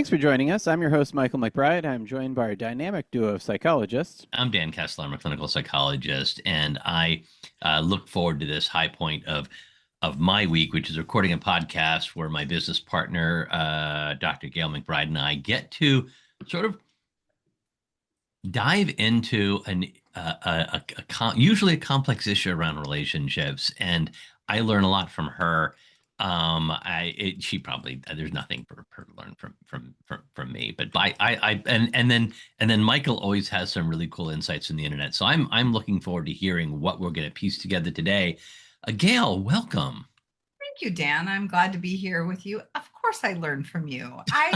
Thanks for joining us. I'm your host, Michael MacBride. I'm joined by our dynamic duo of psychologists. I'm Dan Kessler. I'm a clinical psychologist, and I look forward to this high point of my week, which is recording a podcast where my business partner, Dr. Gayle MacBride, and I get to sort of dive into usually a complex issue around relationships, and I learn a lot from her. She probably there's nothing for her to learn from me, but and then Michael always has some really cool insights from the internet. So I'm looking forward to hearing what we're going to piece together today. Gayle, welcome. Thank you, Dan. I'm glad to be here with you. Of course, I learned from you.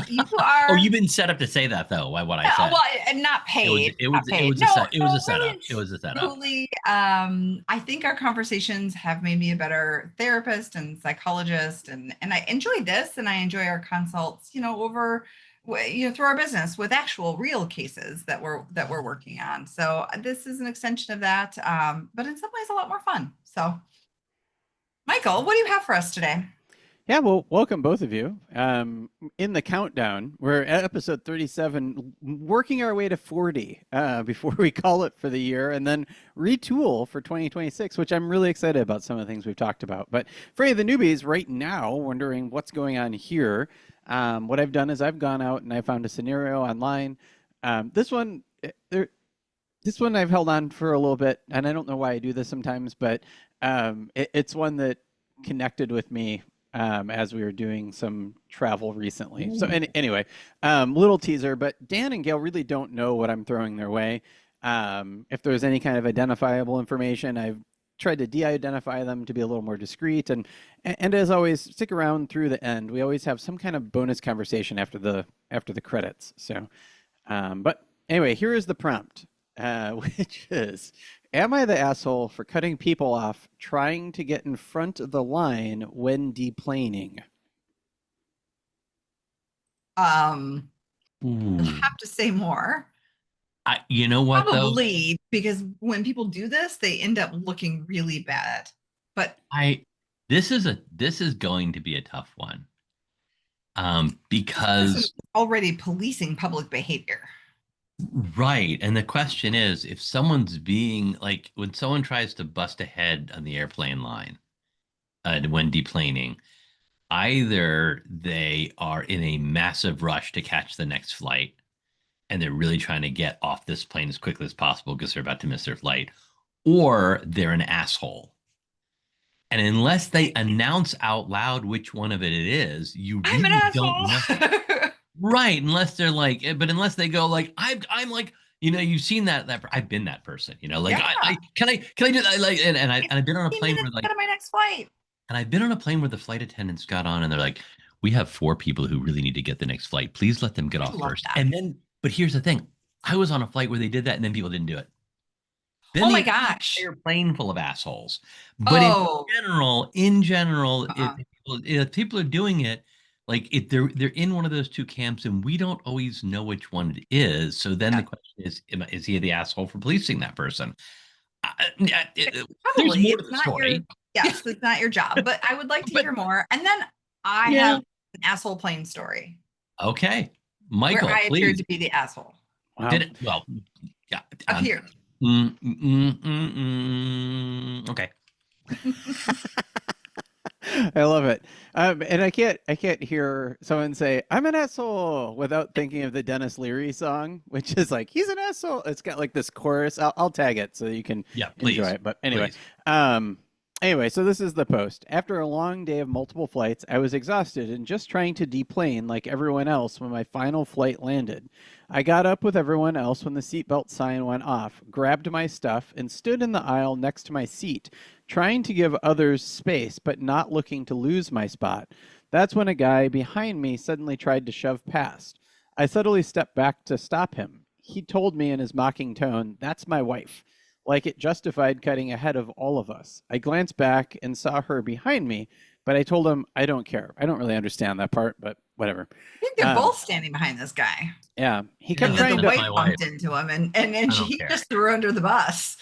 You Oh, are you've been set up to say that though. Why what I said? well, and not paid. It was Not paid. it was a setup. Really, It was a setup. truly, I think our conversations have made me a better therapist and psychologist, and I enjoy this, and I enjoy our consults. Over through our business with actual real cases that we're working on. So this is an extension of that, but in some ways a lot more fun. So. Michael, what do you have for us today? Yeah, well, welcome both of you. In the countdown, we're at episode 37, working our way to 40 before we call it for the year and then retool for 2026, which I'm really excited about some of the things we've talked about. But for any of the newbies right now wondering what's going on here, what I've done is I've gone out and I found a scenario online. This one I've held on for a little bit, and I don't know why I do this sometimes, but it's one that connected with me as we were doing some travel recently. So anyway, little teaser, but Dan and Gayle really don't know what I'm throwing their way. If there's any kind of identifiable information, I've tried to de-identify them to be a little more discreet. And as always, stick around through the end. We always have some kind of bonus conversation after the credits. So, but anyway, here is the prompt. Which is, am I the asshole for cutting people off trying to get in front of the line when deplaning? You'll have to say more. You know what, Probably, because when people do this, they end up looking really bad. But this is going to be a tough one. Because already policing public behavior. Right. And the question is, if someone's being like, when someone tries to bust ahead on the airplane line when deplaning, either they are in a massive rush to catch the next flight and they're really trying to get off this plane as quickly as possible because they're about to miss their flight, or they're an asshole. And unless they announce out loud which one of it is, you really don't know. Right, unless they're like, but unless they go like, I'm like, you've seen that I've been that person, like yeah. I can I do that, like, and I've been on a plane where like my next flight, and I've been on a plane where the flight attendants got on and they're like, we have 4 people who really need to get the next flight. Please let them get off first. That. And then, but here's the thing, I was on a flight where they did that and then people didn't do it. Then oh my gosh, they're plane full of assholes. But in general, if people are doing it. Like if they're in one of those two camps, and we don't always know which one it is. So then the question is he the asshole for policing that person? There's more to the story. Yes, it's not your job, but I would like to hear more. And then I have an asshole plane story. Okay, Michael, where I appeared to be the asshole. Wow. Did it? Well, yeah. Up here. Okay. I love it. And I can't hear someone say, I'm an asshole without thinking of the Denis Leary song, which is like, he's an asshole. It's got like this chorus. I'll tag it so you can enjoy it. But anyway, anyway, so this is the post. After a long day of multiple flights, I was exhausted and just trying to deplane like everyone else when my final flight landed. I got up with everyone else when the seatbelt sign went off, grabbed my stuff, and stood in the aisle next to my seat, trying to give others space, but not looking to lose my spot. That's when a guy behind me suddenly tried to shove past. I subtly stepped back to stop him. He told me in his mocking tone, "That's my wife," like it justified cutting ahead of all of us. I glanced back and saw her behind me, but I told him, I don't care. I don't really understand that part, but whatever. I think they're both standing behind this guy. Yeah. He kept trying to... The wife bumped into him, and he just threw her under the bus.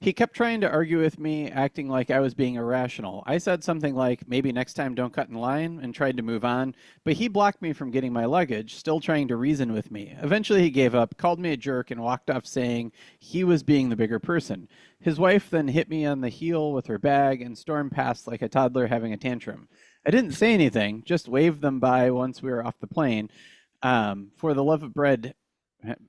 He kept trying to argue with me, acting like I was being irrational. I said something like, maybe next time don't cut in line, and tried to move on, but he blocked me from getting my luggage, still trying to reason with me. Eventually, he gave up, called me a jerk, and walked off saying he was being the bigger person. His wife then hit me on the heel with her bag and stormed past like a toddler having a tantrum. I didn't say anything, just waved them by once we were off the plane. For the love of bread,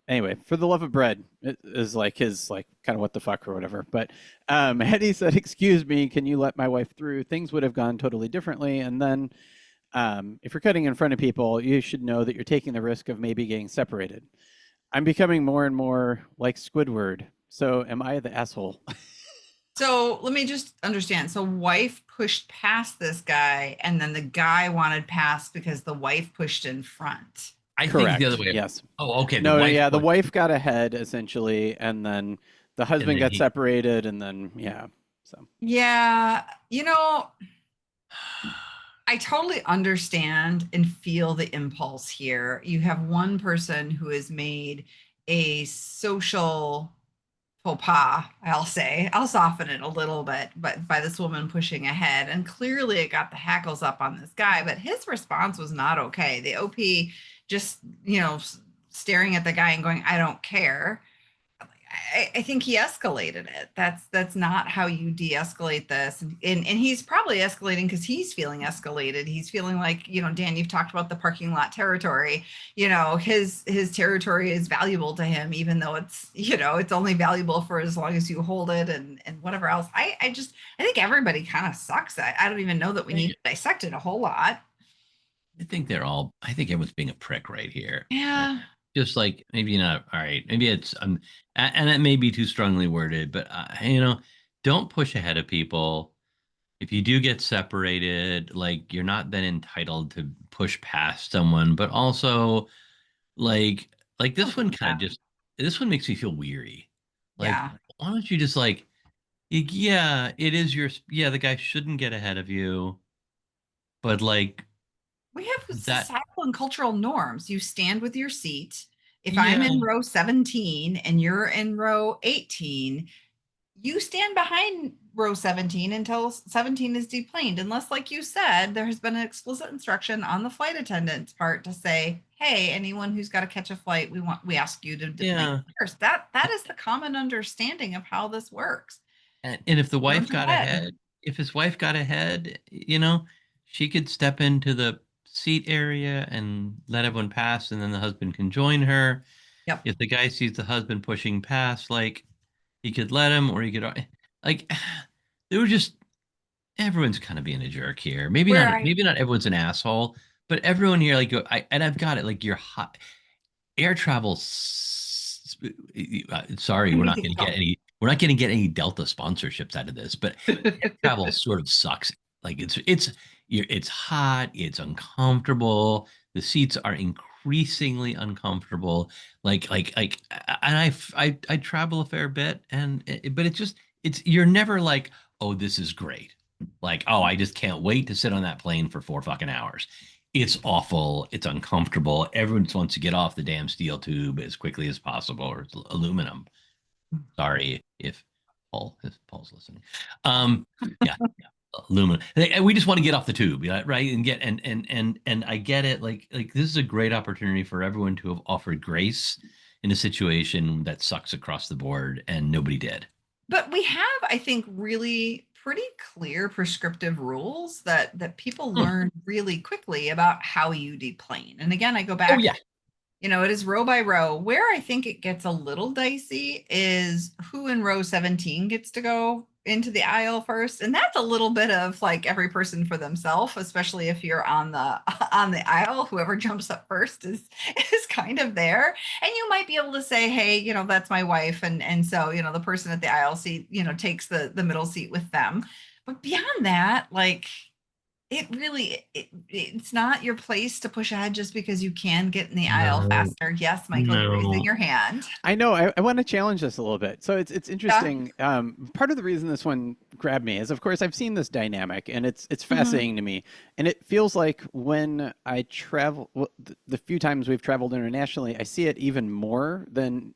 anyway, for the love of bread is like his like kind of what the fuck or whatever. But Hetty said, "Excuse me, can you let my wife through?" Things would have gone totally differently. And then, if you're cutting in front of people, you should know that you're taking the risk of maybe getting separated. I'm becoming more and more like Squidward. So am I the asshole? So let me just understand. So wife pushed past this guy, and then the guy wanted past because the wife pushed in front. I think Correct. the other way. Yes. Oh, okay. No, yeah, the pushed, wife got ahead essentially, and then the husband then got he. separated, and then yeah. So Yeah, I totally understand and feel the impulse here. You have one person who has made a social faux pas, I'll say. I'll soften it a little bit, but by this woman pushing ahead. And clearly it got the hackles up on this guy, but his response was not okay. The OP just, staring at the guy and going, I don't care. I think he escalated it. That's not how you de-escalate this. And he's probably escalating because he's feeling escalated. He's feeling like, Dan, you've talked about the parking lot territory. His territory is valuable to him, even though it's only valuable for as long as you hold it and whatever else. I think everybody kind of sucks. I don't even know that we need to dissect it a whole lot. I think everyone's being a prick right here. Yeah. Just like maybe not. All right. Maybe it's and it may be too strongly worded, but don't push ahead of people. If you do get separated, like you're not then entitled to push past someone, but also like this one this one makes me feel weary. Like, Yeah. why don't you just like, yeah, it is the guy shouldn't get ahead of you, but like We have that, societal and cultural norms. You stand with your seat. If I'm yeah, in row 17 and you're in row 18, you stand behind row 17 until 17 is deplaned. Unless, like you said, there has been an explicit instruction on the flight attendant's part to say, hey, anyone who's got to catch a flight, we ask you to deplane first. That is the common understanding of how this works. and if the wife Runs got ahead. ahead, if his wife got ahead, she could step into the seat area and let everyone pass, and then the husband can join her. Yep. If the guy sees the husband pushing past, like he could let him, or he could like they were just everyone's kind of being a jerk here. Maybe Where not. I Maybe not everyone's an asshole, but everyone here, like, I've got it. Like, you're hot. Air travel. Sorry, we're not going to get any. We're not going to get any Delta sponsorships out of this, but air travel sort of sucks. Like, it's hot. It's uncomfortable. The seats are increasingly uncomfortable. And I travel a fair bit, but you're never like, oh, this is great. Like, oh, I just can't wait to sit on that plane for 4 fucking hours. It's awful. It's uncomfortable. Everyone just wants to get off the damn steel tube as quickly as possible, or aluminum. Sorry if Paul's listening. Yeah, aluminum. We just want to get off the tube, right? And I get it. Like this is a great opportunity for everyone to have offered grace in a situation that sucks across the board, and nobody did. But we have, I think, really pretty clear prescriptive rules that people learn really quickly about how you deplane. And again, I go back. Oh yeah. It is row by row. Where I think it gets a little dicey is who in row 17 gets to go into the aisle first. And that's a little bit of like every person for themselves, especially if you're on the aisle. Whoever jumps up first is kind of there. And you might be able to say, hey, that's my wife. And so, the person at the aisle seat, takes the middle seat with them. But beyond that, like it's not your place to push ahead just because you can get in the aisle faster. Yes, Michael, you're raising your hand. I know. I want to challenge this a little bit. So it's interesting. Yeah. Part of the reason this one grabbed me is, of course, I've seen this dynamic, and it's fascinating to me. And it feels like when I travel, the few times we've traveled internationally, I see it even more than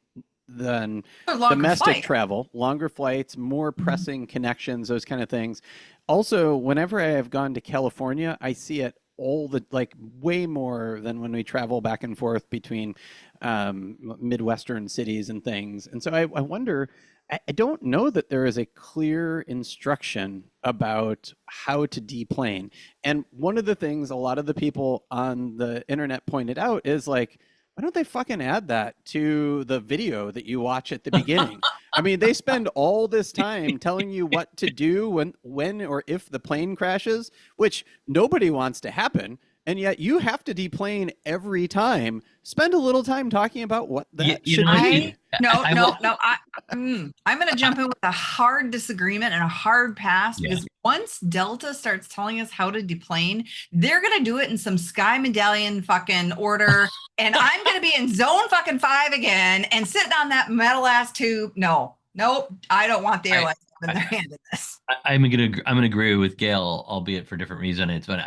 than Longer domestic flight. travel, longer flights, more pressing connections, those kind of things. Also, whenever I have gone to California, I see it all the like way more than when we travel back and forth between Midwestern cities and things. And so I wonder, I don't know that there is a clear instruction about how to deplane. And one of the things a lot of the people on the internet pointed out is like, why don't they fucking add that to the video that you watch at the beginning? I mean, they spend all this time telling you what to do when or if the plane crashes, which nobody wants to happen. And yet you have to deplane every time. Spend a little time talking about what that should be. I'm going to jump in with a hard disagreement and a hard pass because once Delta starts telling us how to deplane, they're going to do it in some Sky Medallion fucking order. And I'm going to be in zone fucking 5 again and sitting on that metal ass tube. Nope. I don't want the airlines having their hand in this. I'm gonna agree with Gayle, albeit for different reasons. But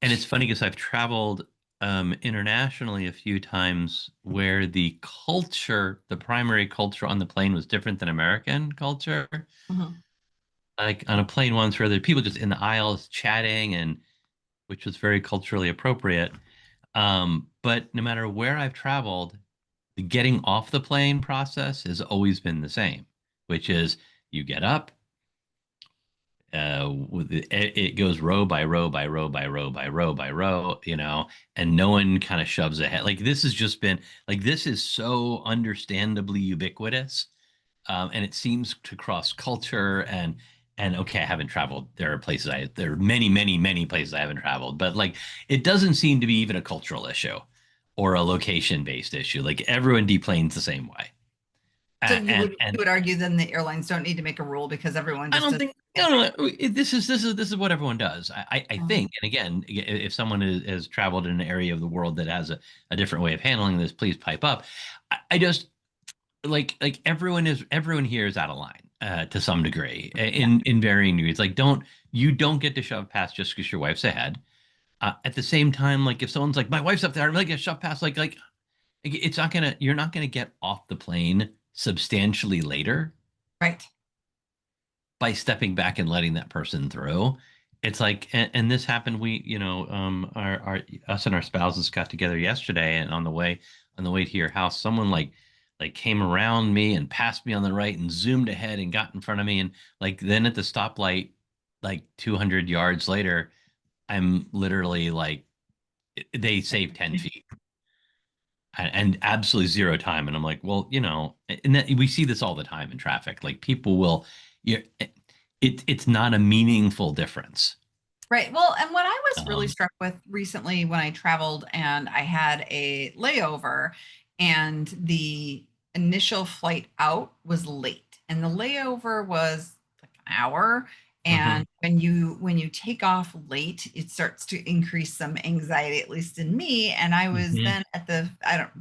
it's funny because I've traveled internationally a few times where the primary culture on the plane was different than American culture. Mm-hmm. Like on a plane once where there are people just in the aisles chatting, and which was very culturally appropriate. But no matter where I've traveled, the getting off the plane process has always been the same, which is you get up, it goes row by row by row by row by row by row, and no one kind of shoves ahead. Like this has just been like this is so understandably ubiquitous, and it seems to cross culture and okay, I haven't traveled. There are many places I haven't traveled, but like it doesn't seem to be even a cultural issue or a location-based issue. Like everyone deplanes the same way. So you would argue then the airlines don't need to make a rule because everyone just I don't think no. This is what everyone does. I think, and again, if someone has traveled in an area of the world that has a different way of handling this, please pipe up. I just like everyone here is out of line to some degree in varying degrees. Like you don't get to shove past just because your wife's ahead. At the same time, like if someone's like my wife's up there, I'm gonna get shoved past. Like you're not gonna get off the plane substantially later, right, by stepping back and letting that person through. It's like, and this happened. We, us and our spouses got together yesterday, and on the way to your house, someone like came around me and passed me on the right and zoomed ahead and got in front of me, and like then at the stoplight, like 200 yards later, I'm literally like, they saved 10 feet. And absolutely zero time. And I'm like, well, and we see this all the time in traffic. Like people will, it's not a meaningful difference. Right. Well, and what I was really struck with recently when I traveled and I had a layover and the initial flight out was late and the layover was like an hour. And when you take off late, it starts to increase some anxiety, at least in me. And I was then at the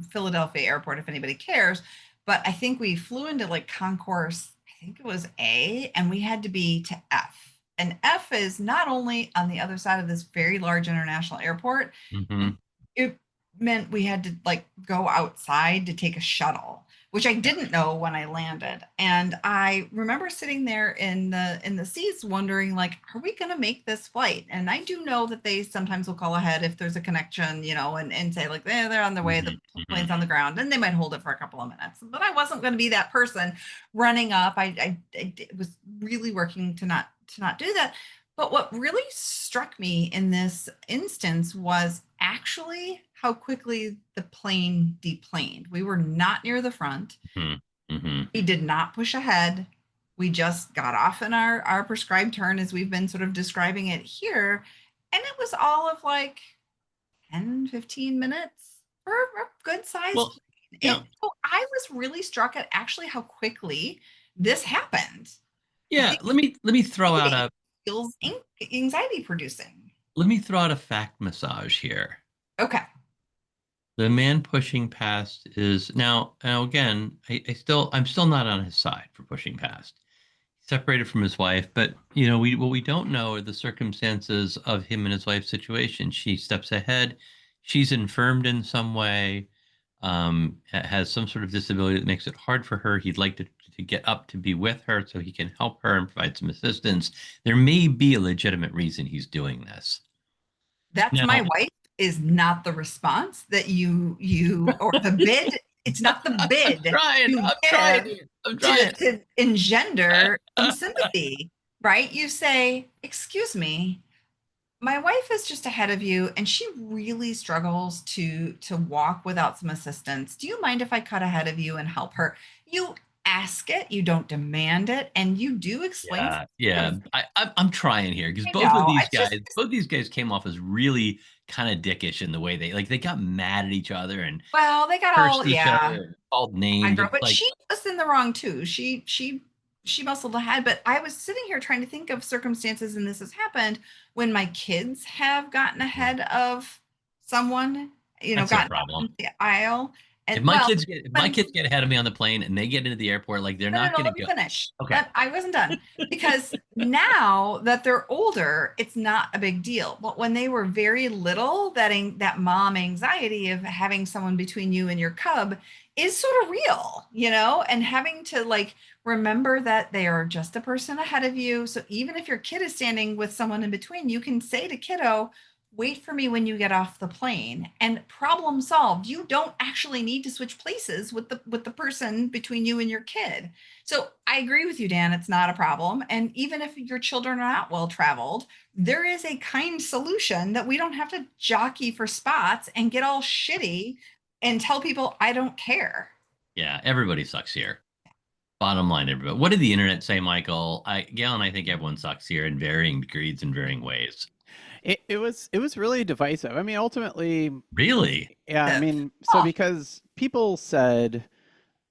Philadelphia airport, if anybody cares, but I think we flew into like concourse, I think it was A, and we had to be to F. And F is not only on the other side of this very large international airport, it meant we had to like go outside to take a shuttle, which I didn't know when I landed. And I remember sitting there in the seats wondering, like, are we going to make this flight? And I do know that they sometimes will call ahead if there's a connection, and say like, they're on their way, the plane's on the ground, and they might hold it for a couple of minutes. But I wasn't going to be that person running up. I was really working to not do that. But what really struck me in this instance was actually how quickly the plane deplaned. We were not near the front. We did not push ahead. We just got off in our prescribed turn as we've been sort of describing it here. And it was all of like 10, 15 minutes for a good size plane. So I was really struck at actually how quickly this happened. Yeah, let me throw out a feels anxiety producing. Let me throw out a fact massage here. Okay. The man pushing past is now again, I'm still not on his side for pushing past. He's separated from his wife, but what we don't know are the circumstances of him and his wife's situation. She steps ahead, she's infirmed in some way. has some sort of disability that makes it hard for her. He'd like to get up to be with her so he can help her and provide some assistance. There may be a legitimate reason he's doing this. That's my Now, wife is not the response that you or the bid. It's not the bid to give I'm trying. to engender some sympathy, right? You say, "Excuse me, my wife is just ahead of you and she really struggles to walk without some assistance. Do you mind if I cut ahead of you and help her?" You ask it, you don't demand it, and you do explain Yeah, yeah. some I'm trying here because I know. It's just both these guys came off as really kind of dickish in the way they got mad at each other and well, they got cursed all each other yeah. and called I names. girl, It's but like, she was in the wrong too. She muscled ahead. But I was sitting here trying to think of circumstances, and this has happened when my kids have gotten ahead of someone, that's their gotten problem. down the aisle. And If my but kids get ahead of me on the plane and they get into the airport, like they're no, no, not no, going let to me go. finish. Okay. I wasn't done because now that they're older, it's not a big deal. But when they were very little, that mom anxiety of having someone between you and your cub is sort of real, and having to like remember that they are just a person ahead of you. So even if your kid is standing with someone in between, you can say to kiddo, wait for me when you get off the plane, and problem solved. You don't actually need to switch places with the person between you and your kid. So I agree with you, Dan, it's not a problem. And even if your children are not well traveled, there is a kind solution that we don't have to jockey for spots and get all shitty and tell people I don't care. Yeah, everybody sucks here. Bottom line, everybody. What did the internet say, Michael? Gail and I think everyone sucks here in varying degrees and varying ways. It was really divisive. I mean, ultimately, Really? yeah. I The, mean, so oh, because people said,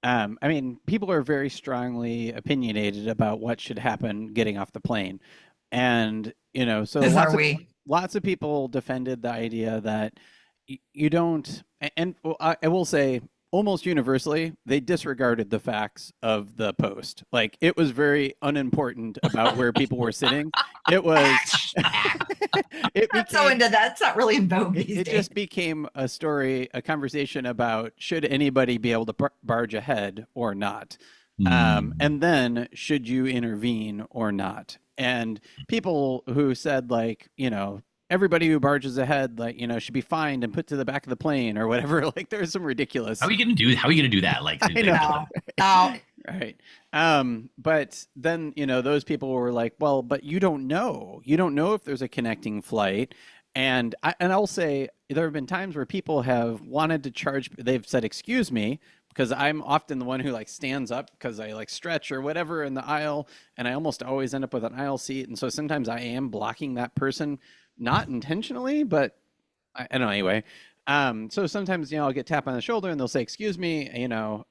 I mean, people are very strongly opinionated about what should happen getting off the plane, and so as are we. lots of people defended the idea that you don't. And well, I will say, almost universally, they disregarded the facts of the post. Like it was very unimportant about where people were sitting. It was. It Not so became into that. It's not really in vogue it, these it days. just became a story, a conversation about should anybody be able to barge ahead or not, Hmm. and then should you intervene or not. And people who said like everybody who barges ahead like should be fined and put to the back of the plane or whatever. Like there's some ridiculous. How are you gonna do that? Like, I know. No, no. Right. But then, those people were like, well, but you don't know. You don't know if there's a connecting flight. And I'll say there have been times where people have wanted to charge, they've said, excuse me, because I'm often the one who like stands up because I like stretch or whatever in the aisle, and I almost always end up with an aisle seat. And so sometimes I am blocking that person, not intentionally, but I don't know anyway. So sometimes, I'll get tapped on the shoulder and they'll say, excuse me,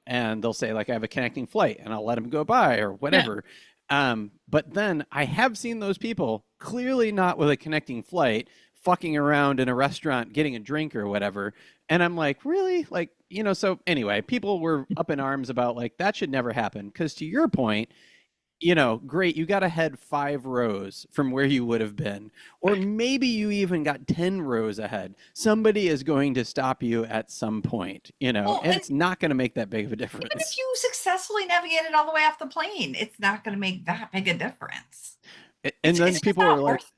and they'll say like, I have a connecting flight and I'll let them go by or Yeah. whatever. But then I have seen those people clearly not with a connecting flight fucking around in a restaurant, getting a drink or whatever. And I'm like, really? Like, so anyway, people were up in arms about like, that should never happen. Cause to your point, great, you got ahead 5 rows from where you would have been, or maybe you even got 10 rows ahead. Somebody is going to stop you at some point, Well, and and it's not going to make that big of a even if difference. you successfully navigated all the way off the plane, it's not going to make that big a difference. And then It's just not worth.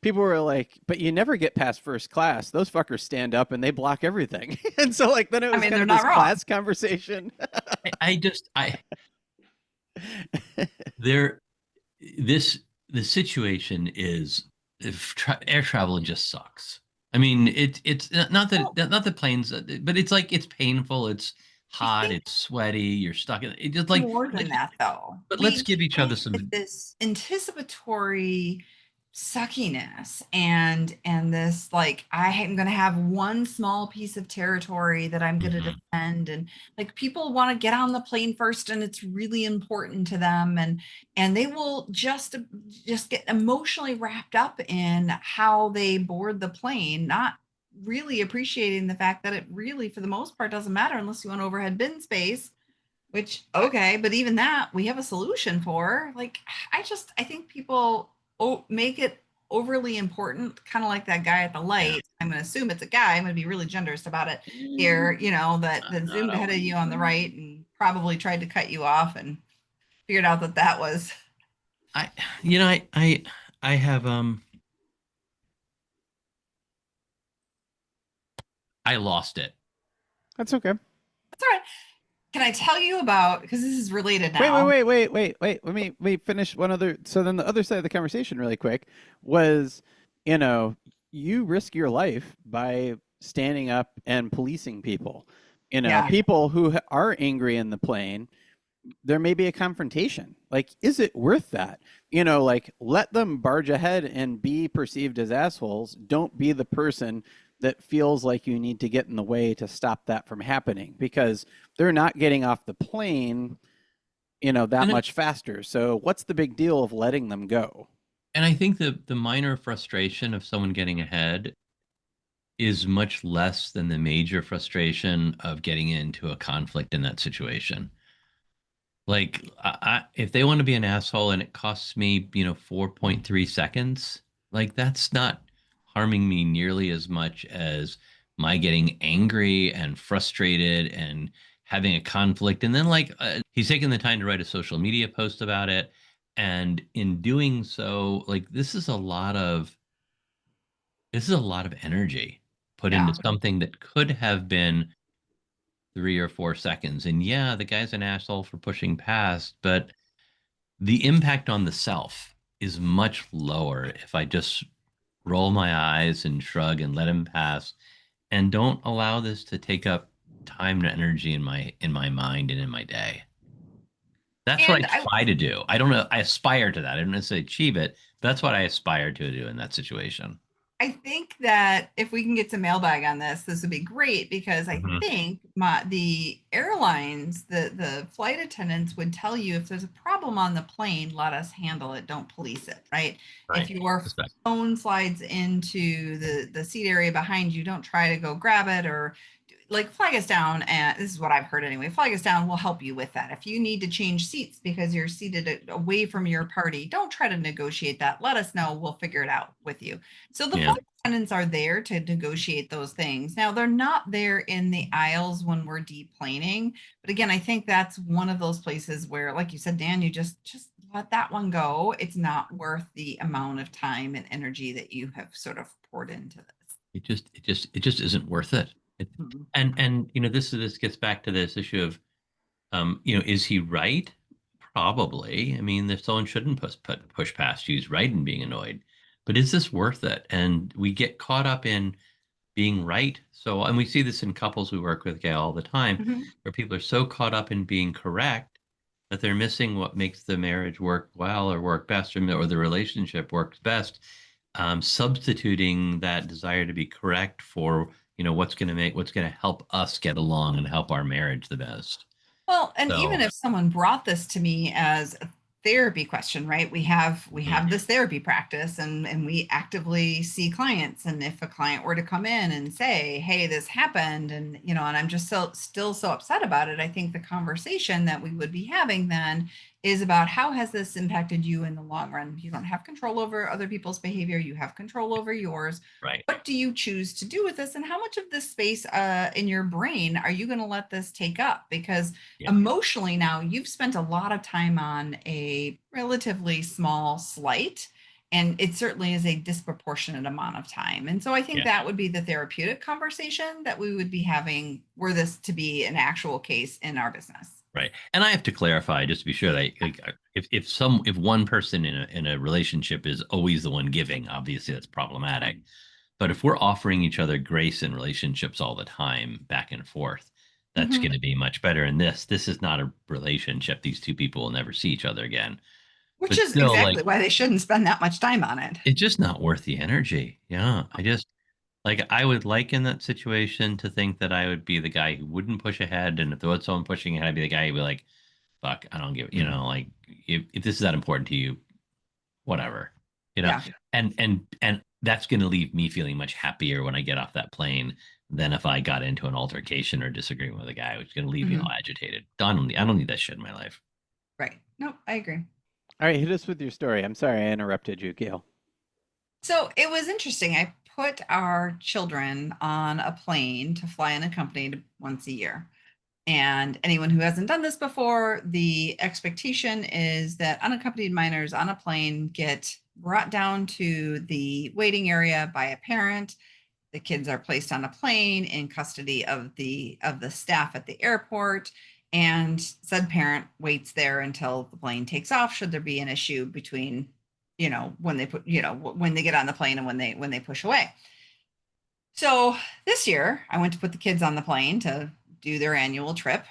people were like, but you never get past first class. Those fuckers stand up and they block everything. And so like then it I was mean, kind they're of not this wrong. class conversation. I just I there this the situation is if air travel just sucks. I mean, it's Well, not that planes, but it's like it's painful, it's I hot, think it's sweaty, you're stuck in it. Just more than that, though. but let's We give each went other some. with this anticipatory suckiness and this like I am going to have one small piece of territory that I'm going to Mhm. defend, and like people want to get on the plane first and it's really important to them, and they will just get emotionally wrapped up in how they board the plane, not really appreciating the fact that it really for the most part doesn't matter unless you want overhead bin space, which, okay, but even that we have a solution for. Like, I think people make it overly important, kind of like that guy at the light. I'm going to assume it's a guy. I'm going to be really generous about it here, that zoomed ahead of you on the right and probably tried to cut you off and figured out that was. I, you know, I have, I lost it. That's okay. That's all right. Can I tell you about, because this is related now. Wait. Let me finish one other. So then the other side of the conversation really quick was, you risk your life by standing up and policing people. Yeah. People who are angry in the plane, there may be a confrontation. Like, is it worth that? Like, let them barge ahead and be perceived as assholes. Don't be the person that feels like you need to get in the way to stop that from happening, because they're not getting off the plane, that much faster. So what's the big deal of letting them go? And I think the minor frustration of someone getting ahead is much less than the major frustration of getting into a conflict in that situation. Like, if they want to be an asshole and it costs me, 4.3 seconds, like that's not harming me nearly as much as my getting angry and frustrated and having a conflict. And then, like, he's taking the time to write a social media post about it. And in doing so, like, this is a lot of energy put Yeah. into something that could have been 3 or 4 seconds. And yeah, the guy's an asshole for pushing past, but the impact on the self is much lower if I just roll my eyes and shrug and let him pass and don't allow this to take up time and energy in my mind and in my day. That's what And I try to do. I don't know. I aspire to that. I don't necessarily achieve it. But that's what I aspire to do in that situation. I think that if we can get some mailbag on this would be great, because I Mhm. think the airlines, the flight attendants would tell you if there's a problem on the plane, let us handle it. Don't police it, right? If Right. your Respect. phone slides into the seat area behind you, don't try to go grab it, or like flag us down. And this is what I've heard anyway. Flag us down. We'll help you with that. If you need to change seats because you're seated away from your party, don't try to negotiate that. Let us know. We'll figure it out with you. So the Yeah. flight attendants are there to negotiate those things. Now they're not there in the aisles when we're deplaning, but again, I think that's one of those places where, like you said, Dan, you just let that one go. It's not worth the amount of time and energy that you have sort of poured into this. It just isn't worth it. Mhm. And this gets back to this issue of is he right? Probably. I mean, if someone shouldn't push past you, he's right in being annoyed. But is this worth it? And we get caught up in being right. So, and we see this in couples we work with, Gail, all the time, Mhm. where people are so caught up in being correct that they're missing what makes the marriage work well or work best, or the relationship works best. Substituting that desire to be correct for what's going to help us get along and help our marriage the best. Well, and even So, if someone brought this to me as a therapy question, right? We have this therapy practice, and we actively see clients. And if a client were to come in and say, "Hey, this happened," and I'm just still so upset about it, I think the conversation that we would be having then is about how has this impacted you in the long run? You don't have control over other people's behavior, you have control over yours. right. What do you choose to do with this, and how much of this space in your brain are you going to let this take up? Because Yeah. emotionally, now you've spent a lot of time on a relatively small slight, and it certainly is a disproportionate amount of time. And so I think Yeah. that would be the therapeutic conversation that we would be having were this to be an actual case in our business. Right. And I have to clarify just to be sure that if one person in a relationship is always the one giving, obviously that's problematic. But if we're offering each other grace in relationships all the time, back and forth, that's Mhm. going to be much better. And this is not a relationship. These two people will never see each other again. Which But is still, like, exactly why they shouldn't spend that much time on it. it's just not worth the energy. Yeah. I would like in that situation to think that I would be the guy who wouldn't push ahead. And if there was someone pushing ahead, I'd be the guy who'd be like, fuck, I don't give, like, if this is that important to you, whatever, you know, Yeah. and that's going to leave me feeling much happier when I get off that plane than if I got into an altercation or disagreement with a guy, which is going to leave me all Mhm. agitated. I don't need that shit in my life. Right. No, I agree. All right, hit us with your story. I'm sorry I interrupted you, Gail. So it was interesting. I put our children on a plane to fly unaccompanied once a year. And anyone who hasn't done this before, the expectation is that unaccompanied minors on a plane get brought down to the waiting area by a parent. The kids are placed on a plane in custody of the staff at the airport, and said parent waits there until the plane takes off should there be an issue between when they put when they get on the plane and when they push away. So this year I went to put the kids on the plane to do their annual trip,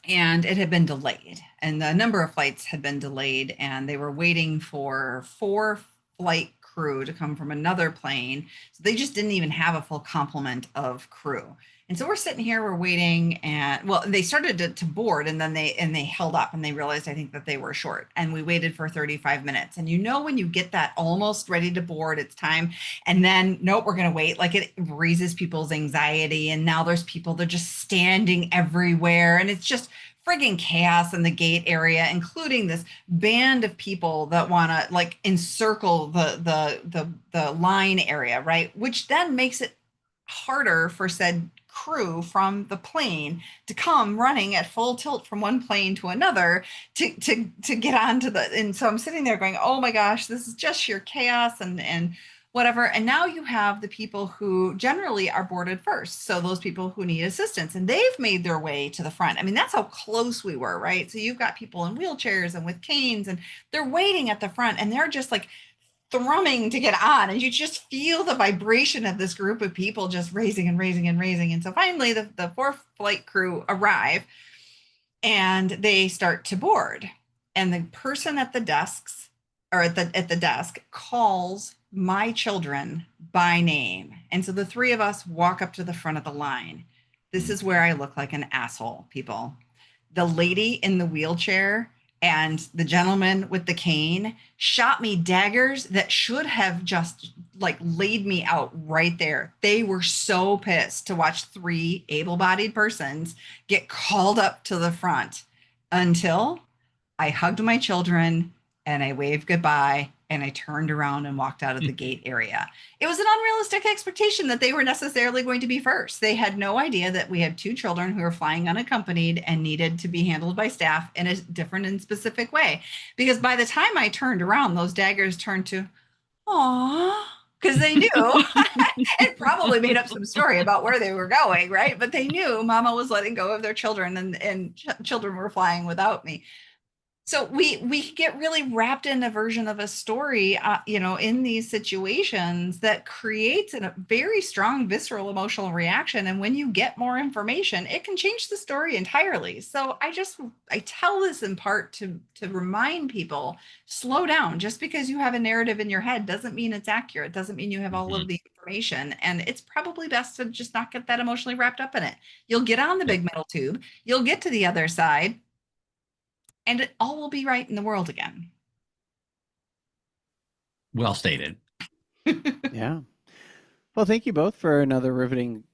and it had been delayed, and the number of flights had been delayed, and they were waiting for 4 flight crew to come from another plane. So they just didn't even have a full complement of crew. And so we're sitting here, we're waiting, and well, they started to board, and then they held up, and they realized, I think, that they were short, and we waited for 35 minutes. And when you get that almost ready to board, it's time, and then nope, we're going to wait, like, it raises people's anxiety, and now there's people, they're just standing everywhere, and it's just frigging chaos in the gate area, including this band of people that want to, like, encircle the line area, right? Which then makes it harder for said crew from the plane to come running at full tilt from one plane to another to get onto and so I'm sitting there going, oh my gosh, this is just sheer chaos and whatever. And now you have the people who generally are boarded first. So those people who need assistance, and they've made their way to the front. I mean, that's how close we were, right? So you've got people in wheelchairs and with canes, and they're waiting at the front, and they're just like thrumming to get on. And you just feel the vibration of this group of people just raising and raising and raising. And so finally the 4th flight crew arrive, and they start to board. And the person at the desks, or at the desk, calls my children by name. And so the 3 of us walk up to the front of the line. This is where I look like an asshole, people. The lady in the wheelchair and the gentleman with the cane shot me daggers that should have just, like, laid me out right there. They were so pissed to watch 3 able-bodied persons get called up to the front, until I hugged my children and I waved goodbye, and I turned around and walked out of the gate area. It was an unrealistic expectation that they were necessarily going to be first. They had no idea that we had 2 children who were flying unaccompanied and needed to be handled by staff in a different and specific way. Because by the time I turned around, those daggers turned to, "Aw," because they knew and probably made up some story about where they were going, right? But they knew Mama was letting go of their children, and children were flying without me. So we get really wrapped in a version of a story, in these situations, that creates a very strong visceral emotional reaction. And when you get more information, it can change the story entirely. So I tell this in part to remind people, slow down. Just because you have a narrative in your head doesn't mean it's accurate. Doesn't mean you have all of the information. And it's probably best to just not get that emotionally wrapped up in it. You'll get on the big metal tube. You'll get to the other side, and it all will be right in the world again. Well stated. Yeah. Well, thank you both for another riveting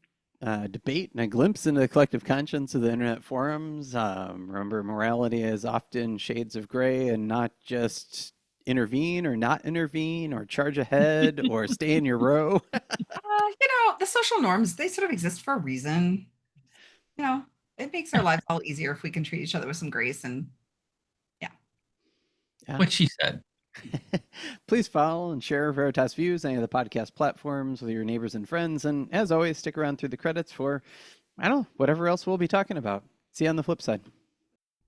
debate and a glimpse into the collective conscience of the internet forums. Remember, morality is often shades of gray, and not just intervene or not intervene or charge ahead or stay in your row. The social norms, they sort of exist for a reason. It makes our lives all easier if we can treat each other with some grace. And Yeah. What she said. Please follow and share Veritas Views on any of the podcast platforms with your neighbors and friends. And as always, stick around through the credits for, whatever else we'll be talking about. See you on the flip side.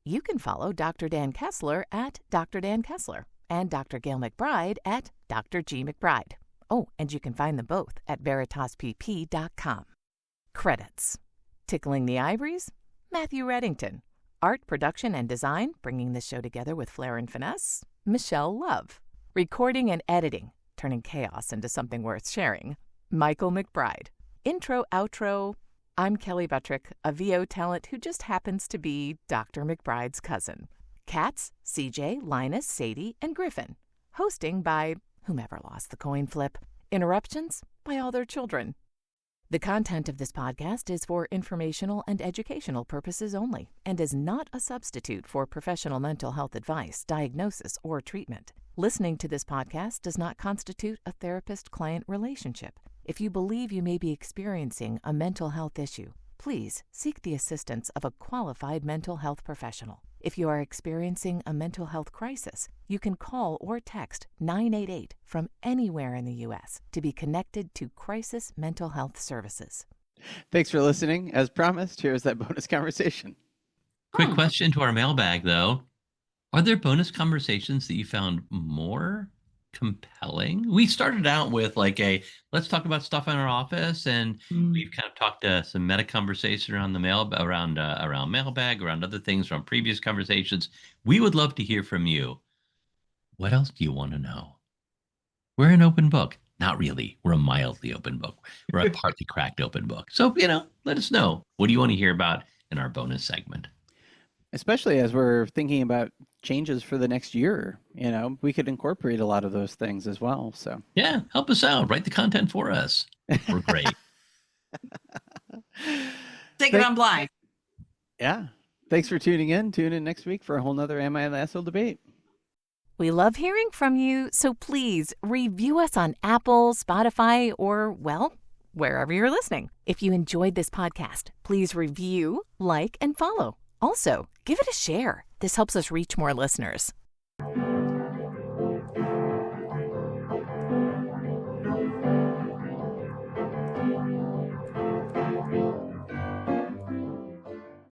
You can follow Dr. Dan Kessler at Dr. Dan Kessler and Dr. Gayle MacBride at Dr. G. MacBride. Oh, and you can find them both at veritaspp.com. Credits. Tickling the Ivories, Matthew Reddington. Art, production, and design, bringing this show together with flair and finesse, Michelle Love. Recording and editing, turning chaos into something worth sharing, Michael MacBride. Intro, outro, I'm Kelly Buttrick, a VO talent who just happens to be Dr. MacBride's cousin. Cats, CJ, Linus, Sadie, and Griffin. Hosting by whomever lost the coin flip. Interruptions by all their children. The content of this podcast is for informational and educational purposes only and is not a substitute for professional mental health advice, diagnosis, or treatment. Listening to this podcast does not constitute a therapist-client relationship. If you believe you may be experiencing a mental health issue, please seek the assistance of a qualified mental health professional. If you are experiencing a mental health crisis, you can call or text 988 from anywhere in the U.S. to be connected to Crisis Mental Health Services. Thanks for listening. As promised, here's that bonus conversation. Quick question to our mailbag, though. Are there bonus conversations that you found more compelling? We started out with let's talk about stuff in our office, and we've kind of talked some meta conversation around the around mailbag, around other things from previous conversations. We would love to hear from you. What else do you want to know? We're an open book. Not really. We're a mildly open book. We're a partly cracked open book. So, let us know. What do you want to hear about in our bonus segment? Especially as we're thinking about changes for the next year, we could incorporate a lot of those things as well. So yeah, help us out. Write the content for us. We're great. Take it on blind. Yeah. Thanks for tuning in. Tune in next week for a whole nother Am I the Asshole debate. We love hearing from you, so please review us on Apple, Spotify, or, wherever you're listening. If you enjoyed this podcast, please review, like, and follow. Also, give it a share. This helps us reach more listeners.